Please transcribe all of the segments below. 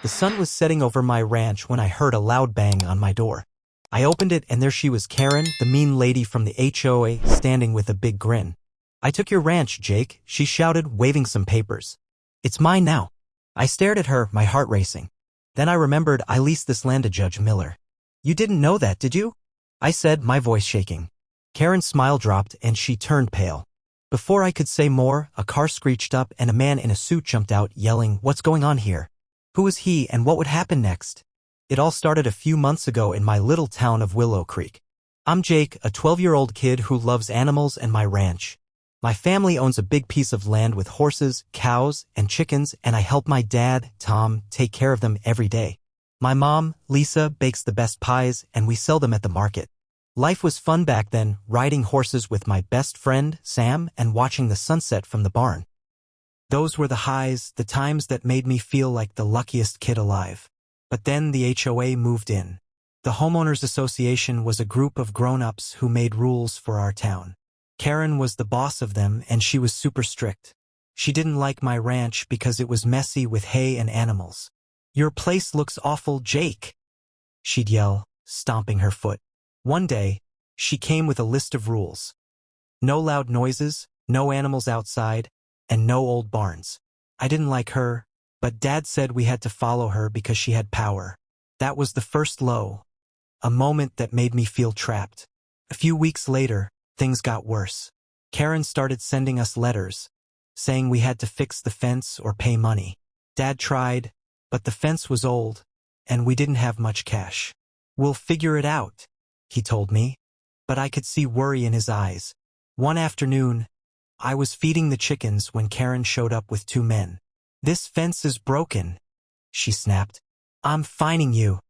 The sun was setting over my ranch when I heard a loud bang on my door. I opened it and there she was, Karen, the mean lady from the HOA, standing with a big grin. "I took your ranch, Jake," she shouted, waving some papers. "It's mine now." I stared at her, my heart racing. Then I remembered I leased this land to Judge Miller. "You didn't know that, did you?" I said, my voice shaking. Karen's smile dropped and she turned pale. Before I could say more, a car screeched up and a man in a suit jumped out, yelling, "What's going on here? Who is he and what would happen next?" It all started a few months ago in my little town of Willow Creek. I'm Jake, a 12-year-old kid who loves animals and my ranch. My family owns a big piece of land with horses, cows, and chickens, and I help my dad, Tom, take care of them every day. My mom, Lisa, bakes the best pies, and we sell them at the market. Life was fun back then, riding horses with my best friend, Sam, and watching the sunset from the barn. Those were the highs, the times that made me feel like the luckiest kid alive. But then the HOA moved in. The Homeowners Association was a group of grown-ups who made rules for our town. Karen was the boss of them, and she was super strict. She didn't like my ranch because it was messy with hay and animals. "Your place looks awful, Jake," she'd yell, stomping her foot. One day, she came with a list of rules. No loud noises, no animals outside, and no old barns. I didn't like her, but Dad said we had to follow her because she had power. That was the first low, a moment that made me feel trapped. A few weeks later, things got worse. Karen started sending us letters, saying we had to fix the fence or pay money. Dad tried, but the fence was old, and we didn't have much cash. "We'll figure it out," he told me, but I could see worry in his eyes. One afternoon, I was feeding the chickens when Karen showed up with two men. "This fence is broken," she snapped. "I'm fining you."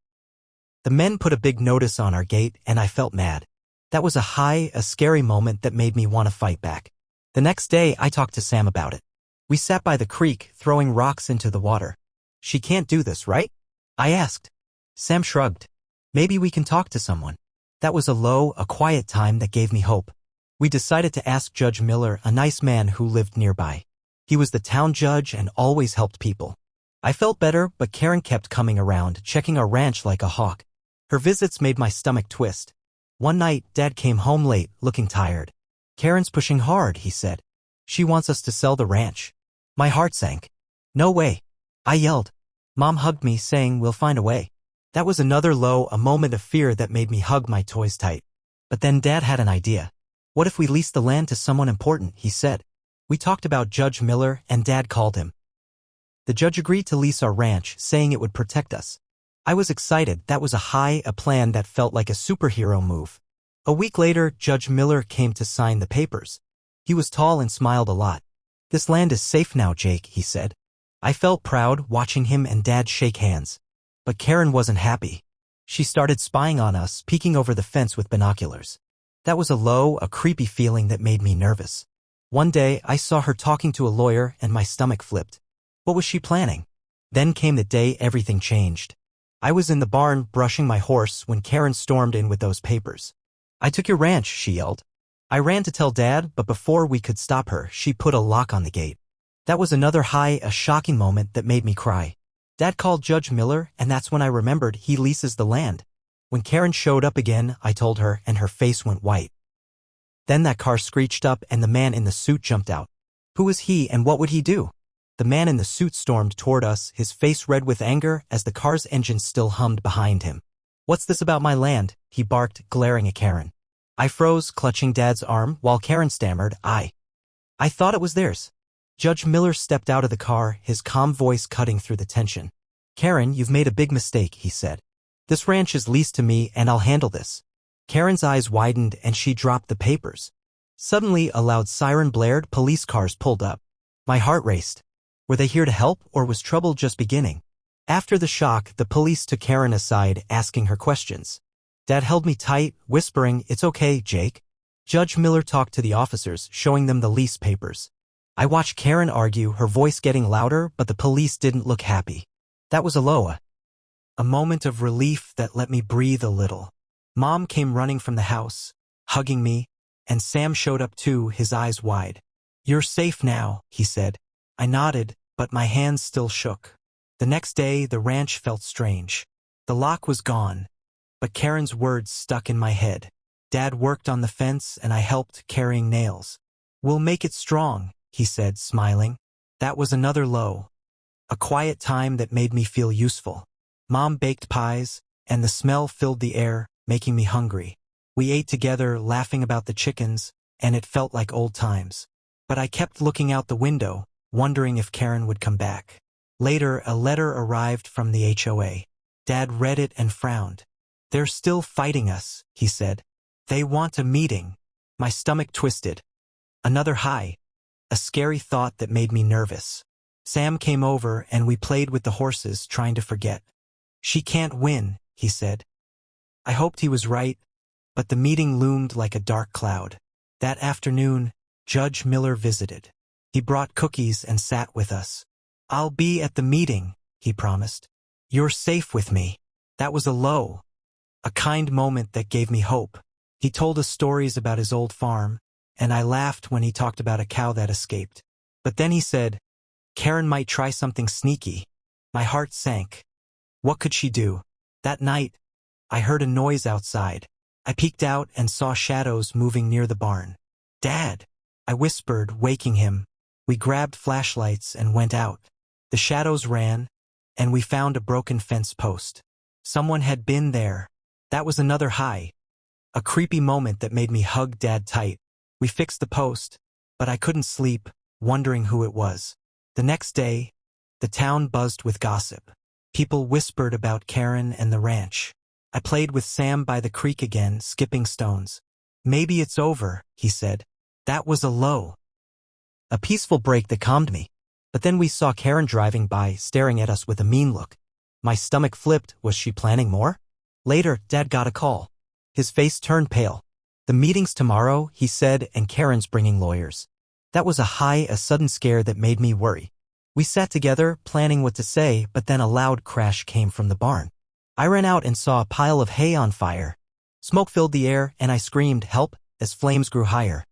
The men put a big notice on our gate, and I felt mad. That was a scary moment that made me want to fight back. The next day, I talked to Sam about it. We sat by the creek, throwing rocks into the water. "She can't do this, right?" I asked. Sam shrugged. "Maybe we can talk to someone." That was a quiet time that gave me hope. We decided to ask Judge Miller, a nice man who lived nearby. He was the town judge and always helped people. I felt better, but Karen kept coming around, checking our ranch like a hawk. Her visits made my stomach twist. One night, Dad came home late, looking tired. "Karen's pushing hard," he said. "She wants us to sell the ranch." My heart sank. "No way," I yelled. Mom hugged me, saying, "We'll find a way." That was another low, a moment of fear that made me hug my toys tight. But then Dad had an idea. "What if we leased the land to someone important?" he said. We talked about Judge Miller, and Dad called him. The judge agreed to lease our ranch, saying it would protect us. I was excited. That was a plan that felt like a superhero move. A week later, Judge Miller came to sign the papers. He was tall and smiled a lot. "This land is safe now, Jake," he said. I felt proud watching him and Dad shake hands. But Karen wasn't happy. She started spying on us, peeking over the fence with binoculars. That was a creepy feeling that made me nervous. One day, I saw her talking to a lawyer and my stomach flipped. What was she planning? Then came the day everything changed. I was in the barn brushing my horse when Karen stormed in with those papers. "I took your ranch," she yelled. I ran to tell Dad, but before we could stop her, she put a lock on the gate. That was a shocking moment that made me cry. Dad called Judge Miller, and that's when I remembered he leases the land. When Karen showed up again, I told her, and her face went white. Then that car screeched up and the man in the suit jumped out. Who was he and what would he do? The man in the suit stormed toward us, his face red with anger as the car's engine still hummed behind him. "What's this about my land?" he barked, glaring at Karen. I froze, clutching Dad's arm, while Karen stammered, I thought it was theirs." Judge Miller stepped out of the car, his calm voice cutting through the tension. "Karen, you've made a big mistake," he said. "This ranch is leased to me and I'll handle this." Karen's eyes widened and she dropped the papers. Suddenly, a loud siren blared, police cars pulled up. My heart raced. Were they here to help, or was trouble just beginning? After the shock, the police took Karen aside, asking her questions. Dad held me tight, whispering, "It's okay, Jake." Judge Miller talked to the officers, showing them the lease papers. I watched Karen argue, her voice getting louder, but the police didn't look happy. That was a moment of relief that let me breathe a little. Mom came running from the house, hugging me, and Sam showed up too, his eyes wide. "You're safe now," he said. I nodded, but my hands still shook. The next day, the ranch felt strange. The lock was gone, but Karen's words stuck in my head. Dad worked on the fence and I helped carrying nails. "We'll make it strong," he said, smiling. That was another low. A quiet time that made me feel useful. Mom baked pies, and the smell filled the air, making me hungry. We ate together, laughing about the chickens, and it felt like old times. But I kept looking out the window, wondering if Karen would come back. Later, a letter arrived from the HOA. Dad read it and frowned. "They're still fighting us," he said. "They want a meeting." My stomach twisted. Another high. A scary thought that made me nervous. Sam came over and we played with the horses, trying to forget. "She can't win," he said. I hoped he was right, but the meeting loomed like a dark cloud. That afternoon, Judge Miller visited. He brought cookies and sat with us. "I'll be at the meeting," he promised. "You're safe with me." That was a low. A kind moment that gave me hope. He told us stories about his old farm, and I laughed when he talked about a cow that escaped. But then he said, "Karen might try something sneaky." My heart sank. What could she do? That night, I heard a noise outside. I peeked out and saw shadows moving near the barn. "Dad," I whispered, waking him. We grabbed flashlights and went out. The shadows ran, and we found a broken fence post. Someone had been there. That was another high. A creepy moment that made me hug Dad tight. We fixed the post, but I couldn't sleep, wondering who it was. The next day, the town buzzed with gossip. People whispered about Karen and the ranch. I played with Sam by the creek again, skipping stones. "Maybe it's over," he said. That was a low. A peaceful break that calmed me. But then we saw Karen driving by, staring at us with a mean look. My stomach flipped. Was she planning more? Later, Dad got a call. His face turned pale. "The meeting's tomorrow," he said, "and Karen's bringing lawyers." That was a sudden scare that made me worry. We sat together, planning what to say, but then a loud crash came from the barn. I ran out and saw a pile of hay on fire. Smoke filled the air, and I screamed, "Help!" as flames grew higher.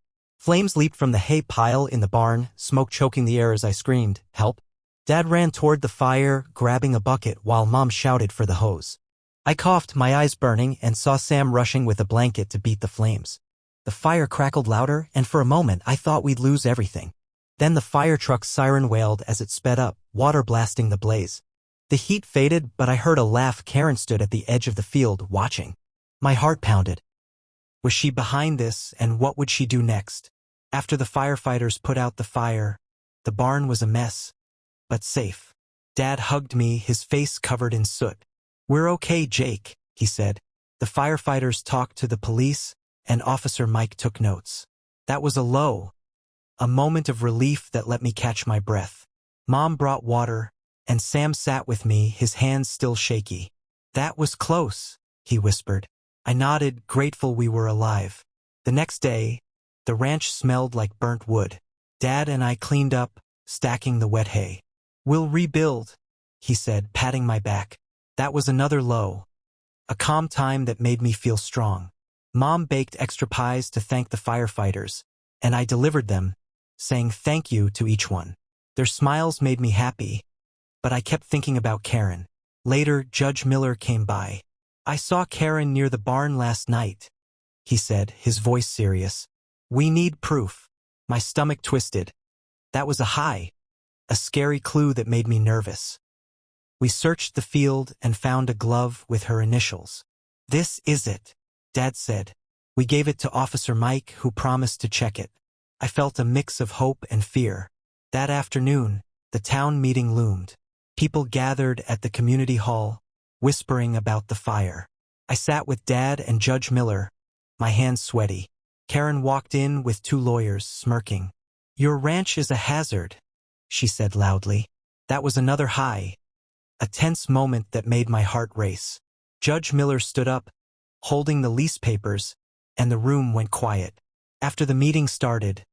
Flames leaped from the hay pile in the barn, smoke choking the air as I screamed, "Help!" Dad ran toward the fire, grabbing a bucket, while Mom shouted for the hose. I coughed, my eyes burning, and saw Sam rushing with a blanket to beat the flames. The fire crackled louder, and for a moment I thought we'd lose everything. Then the fire truck's siren wailed as it sped up, water blasting the blaze. The heat faded, but I heard a laugh. Karen stood at the edge of the field, watching. My heart pounded. Was she behind this, and what would she do next? After the firefighters put out the fire, the barn was a mess, but safe. Dad hugged me, his face covered in soot. "We're okay, Jake," he said. The firefighters talked to the police, and Officer Mike took notes. That was a low. A moment of relief that let me catch my breath. Mom brought water, and Sam sat with me, his hands still shaky. "That was close," he whispered. I nodded, grateful we were alive. The next day, the ranch smelled like burnt wood. Dad and I cleaned up, stacking the wet hay. "We'll rebuild," he said, patting my back. That was another low. A calm time that made me feel strong. Mom baked extra pies to thank the firefighters, and I delivered them, saying thank you to each one. Their smiles made me happy, but I kept thinking about Karen. Later, Judge Miller came by. "I saw Karen near the barn last night," he said, his voice serious. "We need proof." My stomach twisted. That was a high, a scary clue that made me nervous. We searched the field and found a glove with her initials. "This is it," Dad said. We gave it to Officer Mike, who promised to check it. I felt a mix of hope and fear. That afternoon, the town meeting loomed. People gathered at the community hall, whispering about the fire. I sat with Dad and Judge Miller, my hands sweaty. Karen walked in with two lawyers, smirking. "Your ranch is a hazard," she said loudly. That was another high. A tense moment that made my heart race. Judge Miller stood up, holding the lease papers, and the room went quiet. After the meeting started,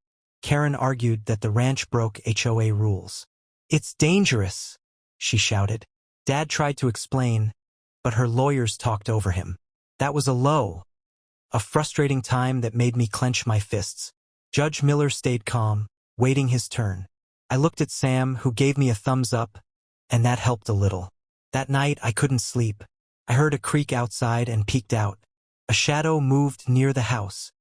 Karen argued that the ranch broke HOA rules. "It's dangerous," she shouted. Dad tried to explain, but her lawyers talked over him. That was a low. A frustrating time that made me clench my fists. Judge Miller stayed calm, waiting his turn. I looked at Sam, who gave me a thumbs up, and that helped a little. That night I couldn't sleep. I heard a creak outside and peeked out. A shadow moved near the house.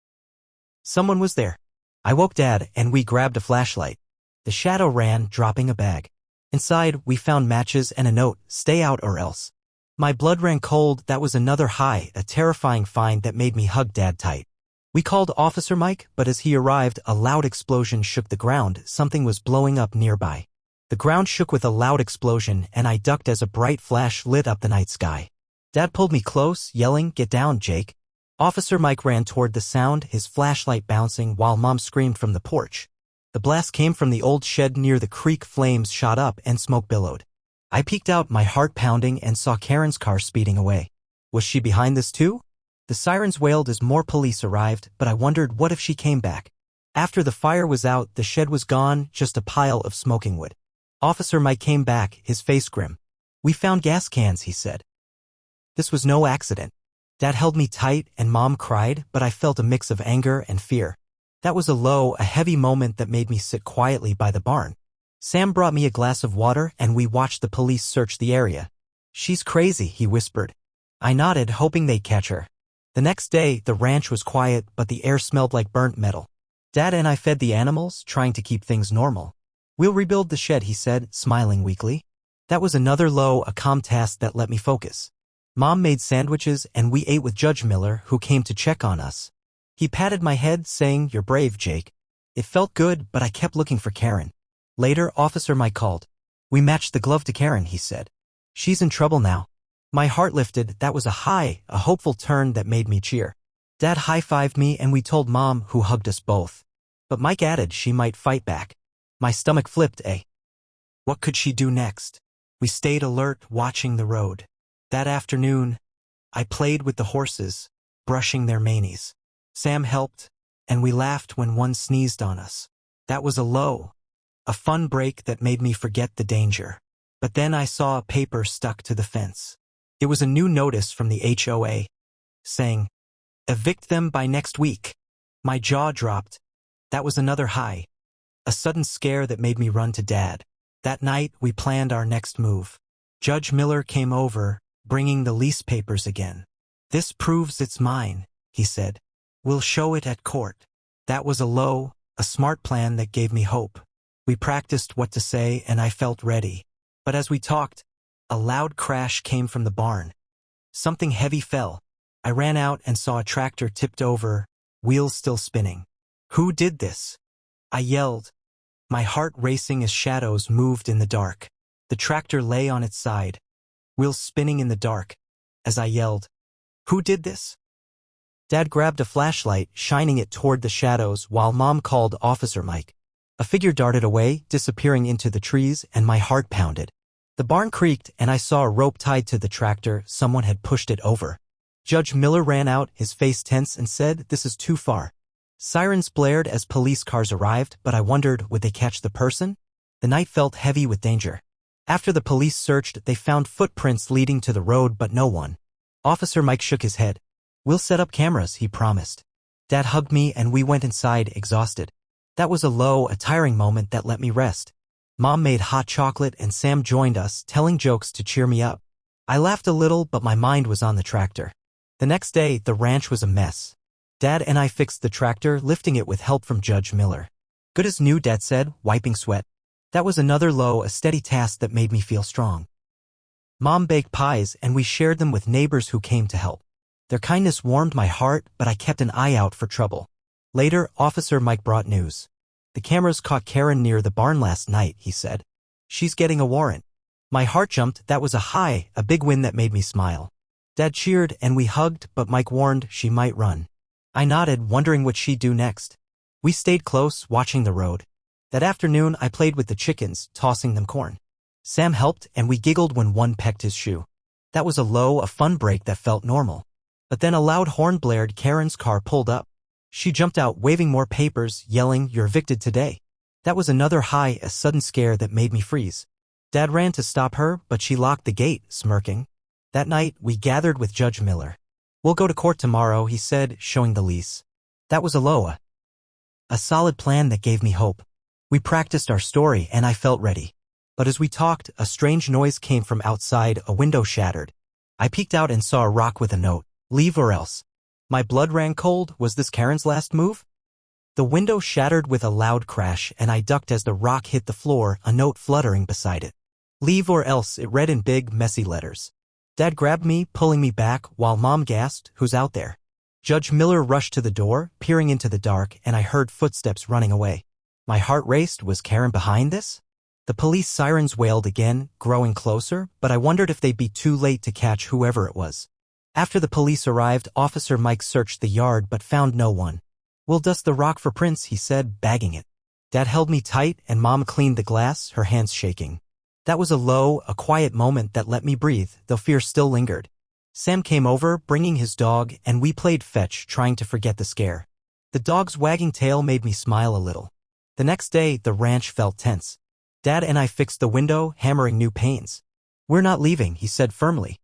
Someone was there. I woke Dad and we grabbed a flashlight. The shadow ran, dropping a bag. Inside, we found matches and a note, "Stay out or else." My blood ran cold. That was another high, a terrifying find that made me hug Dad tight. We called Officer Mike, but as he arrived, a loud explosion shook the ground. Something was blowing up nearby. The ground shook with a loud explosion, and I ducked as a bright flash lit up the night sky. Dad pulled me close, yelling, "Get down, Jake." Officer Mike ran toward the sound, his flashlight bouncing, while Mom screamed from the porch. The blast came from the old shed near the creek. Flames shot up and smoke billowed. I peeked out, my heart pounding, and saw Karen's car speeding away. Was she behind this too? The sirens wailed as more police arrived, but I wondered what if she came back. After the fire was out, the shed was gone, just a pile of smoking wood. Officer Mike came back, his face grim. "We found gas cans," he said. This was no accident. Dad held me tight and Mom cried, but I felt a mix of anger and fear. That was a heavy moment that made me sit quietly by the barn. Sam brought me a glass of water and we watched the police search the area. "She's crazy," he whispered. I nodded, hoping they'd catch her. The next day, the ranch was quiet, but the air smelled like burnt metal. Dad and I fed the animals, trying to keep things normal. "We'll rebuild the shed," he said, smiling weakly. That was another a calm task that let me focus. Mom made sandwiches and we ate with Judge Miller, who came to check on us. He patted my head, saying, "You're brave, Jake." It felt good, but I kept looking for Karen. Later, Officer Mike called. "We matched the glove to Karen," he said. "She's in trouble now." My heart lifted. That was a hopeful turn that made me cheer. Dad high-fived me and we told Mom, who hugged us both. But Mike added she might fight back. My stomach flipped. What could she do next? We stayed alert, watching the road. That afternoon, I played with the horses, brushing their manes. Sam helped, and we laughed when one sneezed on us. That was a fun break that made me forget the danger. But then I saw a paper stuck to the fence. It was a new notice from the HOA, saying, "Evict them by next week." My jaw dropped. That was another high. A sudden scare that made me run to Dad. That night, we planned our next move. Judge Miller came over, bringing the lease papers again. "This proves it's mine," he said. "We'll show it at court." That was a smart plan that gave me hope. We practiced what to say and I felt ready. But as we talked, a loud crash came from the barn. Something heavy fell. I ran out and saw a tractor tipped over, wheels still spinning. "Who did this?" I yelled, my heart racing as shadows moved in the dark. The tractor lay on its side, wheels spinning in the dark. As I yelled, "Who did this?" Dad grabbed a flashlight, shining it toward the shadows while Mom called Officer Mike. A figure darted away, disappearing into the trees, and my heart pounded. The barn creaked and I saw a rope tied to the tractor. Someone had pushed it over. Judge Miller ran out, his face tense, and said, "This is too far." Sirens blared as police cars arrived, but I wondered, would they catch the person? The night felt heavy with danger. After the police searched, they found footprints leading to the road, but no one. Officer Mike shook his head. "We'll set up cameras," he promised. Dad hugged me and we went inside, exhausted. That was a tiring moment that let me rest. Mom made hot chocolate and Sam joined us, telling jokes to cheer me up. I laughed a little, but my mind was on the tractor. The next day, the ranch was a mess. Dad and I fixed the tractor, lifting it with help from Judge Miller. "Good as new," Dad said, wiping sweat. That was another a steady task that made me feel strong. Mom baked pies and we shared them with neighbors who came to help. Their kindness warmed my heart, but I kept an eye out for trouble. Later, Officer Mike brought news. "The cameras caught Karen near the barn last night," he said. "She's getting a warrant." My heart jumped. That was a big win that made me smile. Dad cheered and we hugged, but Mike warned she might run. I nodded, wondering what she'd do next. We stayed close, watching the road. That afternoon, I played with the chickens, tossing them corn. Sam helped, and we giggled when one pecked his shoe. That was a fun break that felt normal. But then a loud horn blared. Karen's car pulled up. She jumped out, waving more papers, yelling, "You're evicted today." That was another a sudden scare that made me freeze. Dad ran to stop her, but she locked the gate, smirking. That night, we gathered with Judge Miller. "We'll go to court tomorrow," he said, showing the lease. That was a solid plan that gave me hope. We practiced our story and I felt ready. But as we talked, a strange noise came from outside, a window shattered. I peeked out and saw a rock with a note, "Leave or else." My blood ran cold. Was this Karen's last move? The window shattered with a loud crash and I ducked as the rock hit the floor, a note fluttering beside it. "Leave or else," it read in big, messy letters. Dad grabbed me, pulling me back, while Mom gasped, "Who's out there?" Judge Miller rushed to the door, peering into the dark, and I heard footsteps running away. My heart raced. Was Karen behind this? The police sirens wailed again, growing closer, but I wondered if they'd be too late to catch whoever it was. After the police arrived, Officer Mike searched the yard but found no one. "We'll dust the rock for prints," he said, bagging it. Dad held me tight and Mom cleaned the glass, her hands shaking. That was a quiet moment that let me breathe, though fear still lingered. Sam came over, bringing his dog, and we played fetch, trying to forget the scare. The dog's wagging tail made me smile a little. The next day, the ranch felt tense. Dad and I fixed the window, hammering new panes. "We're not leaving," he said firmly.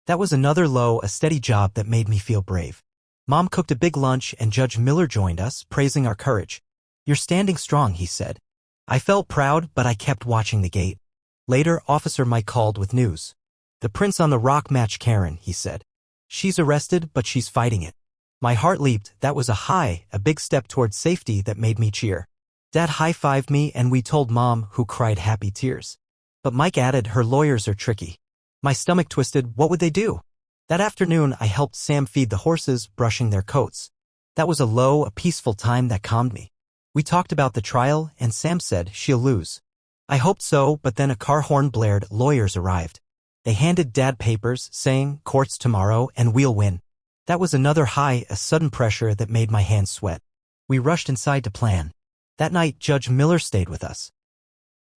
That was another a steady job that made me feel brave. Mom cooked a big lunch and Judge Miller joined us, praising our courage. "You're standing strong," he said. I felt proud, but I kept watching the gate. Later, Officer Mike called with news. "The prints on the rock match Karen," he said. "She's arrested, but she's fighting it." My heart leaped. That was a big step towards safety that made me cheer. Dad high-fived me and we told Mom, who cried happy tears. But Mike added, "Her lawyers are tricky." My stomach twisted. What would they do? That afternoon, I helped Sam feed the horses, brushing their coats. That was a peaceful time that calmed me. We talked about the trial, and Sam said, "She'll lose." I hoped so, but then a car horn blared. Lawyers arrived. They handed Dad papers, saying, "Court's tomorrow, and we'll win." That was a sudden pressure that made my hands sweat. We rushed inside to plan. That night, Judge Miller stayed with us.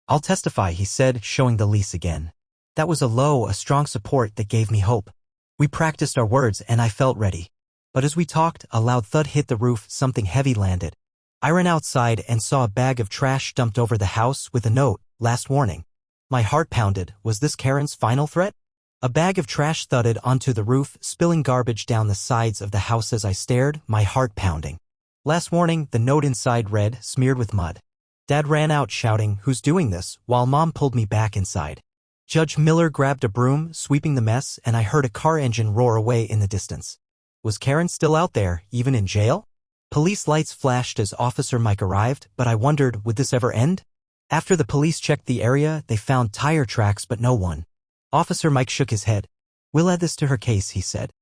"I'll testify," he said, showing the lease again. That was a strong support that gave me hope. We practiced our words and I felt ready. But as we talked, a loud thud hit the roof, something heavy landed. I ran outside and saw a bag of trash dumped over the house with a note, "Last warning." My heart pounded. Was this Karen's final threat? A bag of trash thudded onto the roof, spilling garbage down the sides of the house as I stared, my heart pounding. "Last warning," the note inside read, smeared with mud. Dad ran out shouting, "Who's doing this?" while Mom pulled me back inside. Judge Miller grabbed a broom, sweeping the mess, and I heard a car engine roar away in the distance. Was Karen still out there, even in jail? Police lights flashed as Officer Mike arrived, but I wondered, would this ever end? After the police checked the area, they found tire tracks but no one. Officer Mike shook his head. "We'll add this to her case," he said.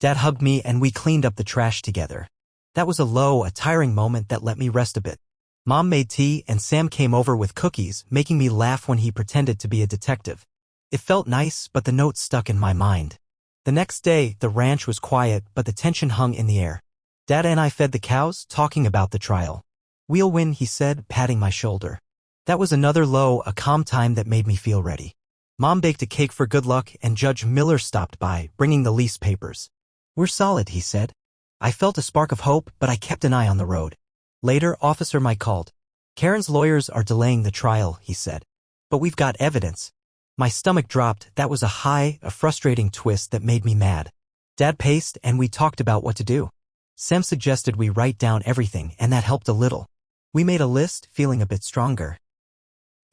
Dad hugged me and we cleaned up the trash together. That was a tiring moment that let me rest a bit. Mom made tea and Sam came over with cookies, making me laugh when he pretended to be a detective. It felt nice, but the note stuck in my mind. The next day, the ranch was quiet, but the tension hung in the air. Dad and I fed the cows, talking about the trial. "We'll win," he said, patting my shoulder. That was another calm time that made me feel ready. Mom baked a cake for good luck and Judge Miller stopped by, bringing the lease papers. "We're solid," he said. I felt a spark of hope, but I kept an eye on the road. Later, Officer Mike called. "Karen's lawyers are delaying the trial," he said. "But we've got evidence." My stomach dropped. That was a frustrating twist that made me mad. Dad paced and we talked about what to do. Sam suggested we write down everything and that helped a little. We made a list, feeling a bit stronger.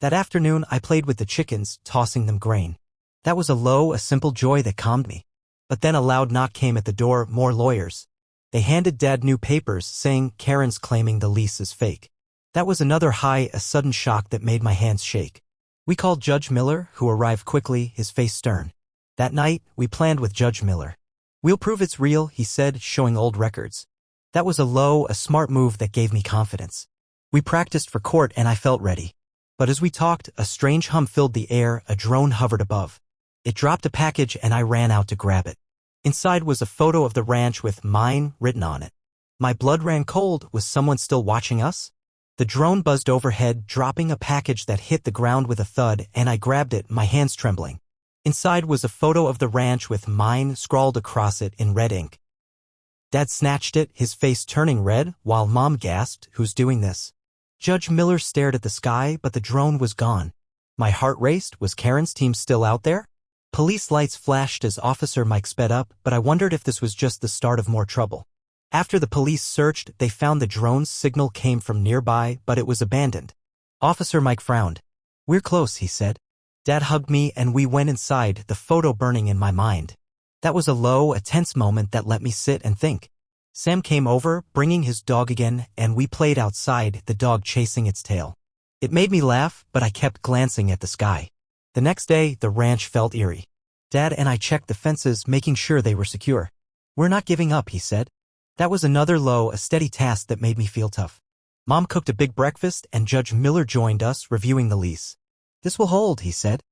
That afternoon, I played with the chickens, tossing them grain. That was a simple joy that calmed me. But then a loud knock came at the door, more lawyers. They handed Dad new papers, saying Karen's claiming the lease is fake. That was a sudden shock that made my hands shake. We called Judge Miller, who arrived quickly, his face stern. That night, we planned with Judge Miller. "We'll prove it's real," he said, showing old records. That was a smart move that gave me confidence. We practiced for court and I felt ready. But as we talked, a strange hum filled the air, a drone hovered above. It dropped a package and I ran out to grab it. Inside was a photo of the ranch with "Mine" written on it. My blood ran cold. Was someone still watching us? The drone buzzed overhead, dropping a package that hit the ground with a thud, and I grabbed it, my hands trembling. Inside was a photo of the ranch with "Mine" scrawled across it in red ink. Dad snatched it, his face turning red, while Mom gasped, "Who's doing this?" Judge Miller stared at the sky, but the drone was gone. My heart raced. Was Karen's team still out there? Police lights flashed as Officer Mike sped up, but I wondered if this was just the start of more trouble. After the police searched, they found the drone's signal came from nearby, but it was abandoned. Officer Mike frowned. "We're close," he said. Dad hugged me and we went inside, the photo burning in my mind. That was a low, a tense moment that let me sit and think. Sam came over, bringing his dog again, and we played outside, the dog chasing its tail. It made me laugh, but I kept glancing at the sky. The next day, the ranch felt eerie. Dad and I checked the fences, making sure they were secure. "We're not giving up," he said. That was another low, a steady task that made me feel tough. Mom cooked a big breakfast and Judge Miller joined us, reviewing the lease. "This will hold," he said.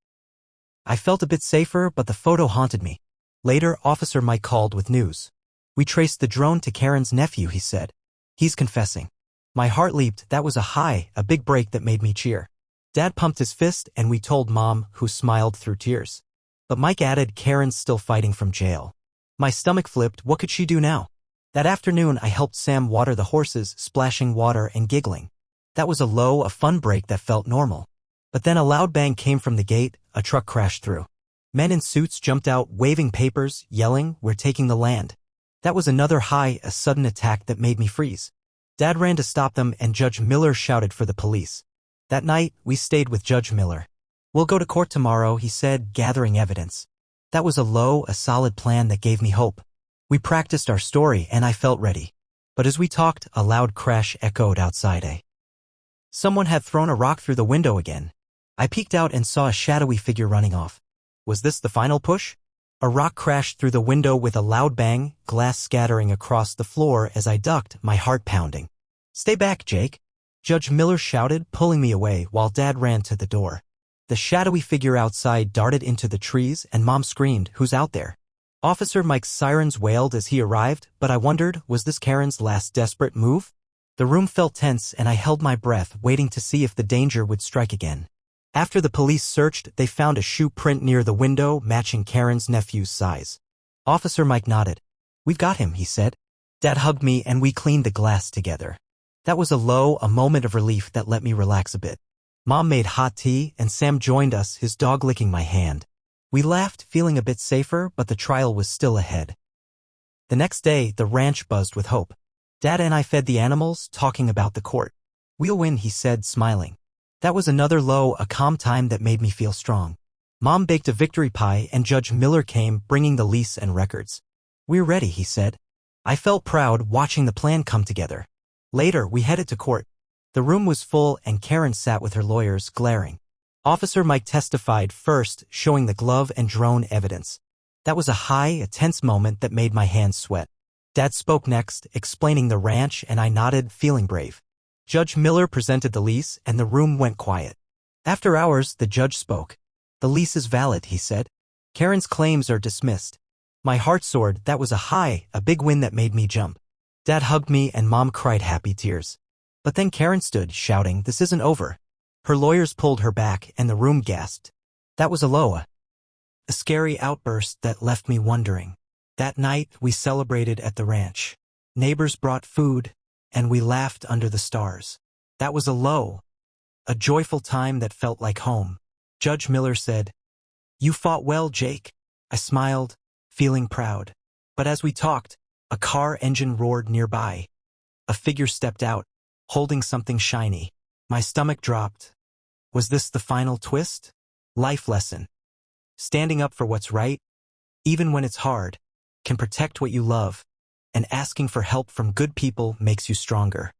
I felt a bit safer, but the photo haunted me. Later, Officer Mike called with news. "We traced the drone to Karen's nephew," he said. "He's confessing." My heart leaped. That was a high, a big break that made me cheer. Dad pumped his fist and we told Mom, who smiled through tears. But Mike added, "Karen's still fighting from jail." My stomach flipped. What could she do now? That afternoon, I helped Sam water the horses, splashing water and giggling. That was a low, a fun break that felt normal. But then a loud bang came from the gate, a truck crashed through. Men in suits jumped out, waving papers, yelling, "We're taking the land." That was another high, a sudden attack that made me freeze. Dad ran to stop them and Judge Miller shouted for the police. That night, we stayed with Judge Miller. "We'll go to court tomorrow," he said, gathering evidence. That was a low, a solid plan that gave me hope. We practiced our story and I felt ready. But as we talked, a loud crash echoed outside. Someone had thrown a rock through the window again. I peeked out and saw a shadowy figure running off. Was this the final push? A rock crashed through the window with a loud bang, glass scattering across the floor as I ducked, my heart pounding. "Stay back, Jake," Judge Miller shouted, pulling me away while Dad ran to the door. The shadowy figure outside darted into the trees and Mom screamed, "Who's out there?" Officer Mike's sirens wailed as he arrived, but I wondered, was this Karen's last desperate move? The room felt tense and I held my breath, waiting to see if the danger would strike again. After the police searched, they found a shoe print near the window matching Karen's nephew's size. Officer Mike nodded. "We've got him," he said. Dad hugged me and we cleaned the glass together. That was a moment of relief that let me relax a bit. Mom made hot tea and Sam joined us, his dog licking my hand. We laughed, feeling a bit safer, but the trial was still ahead. The next day, the ranch buzzed with hope. Dad and I fed the animals, talking about the court. "We'll win," he said, smiling. That was another low, a calm time that made me feel strong. Mom baked a victory pie and Judge Miller came, bringing the lease and records. "We're ready," he said. I felt proud watching the plan come together. Later, we headed to court. The room was full and Karen sat with her lawyers, glaring. Officer Mike testified first, showing the glove and drone evidence. That was a high, a tense moment that made my hands sweat. Dad spoke next, explaining the ranch, and I nodded, feeling brave. Judge Miller presented the lease, and the room went quiet. After hours, the judge spoke. "The lease is valid," he said. "Karen's claims are dismissed." My heart soared. That was a high, a big win that made me jump. Dad hugged me and Mom cried happy tears. But then Karen stood, shouting, "This isn't over." Her lawyers pulled her back, and the room gasped. That was a scary outburst that left me wondering. That night, we celebrated at the ranch. Neighbors brought food, and we laughed under the stars. That was a joyful time that felt like home. Judge Miller said, "You fought well, Jake." I smiled, feeling proud. But as we talked, a car engine roared nearby. A figure stepped out, holding something shiny. My stomach dropped. Was this the final twist? Life lesson. Standing up for what's right, even when it's hard, can protect what you love, and asking for help from good people makes you stronger.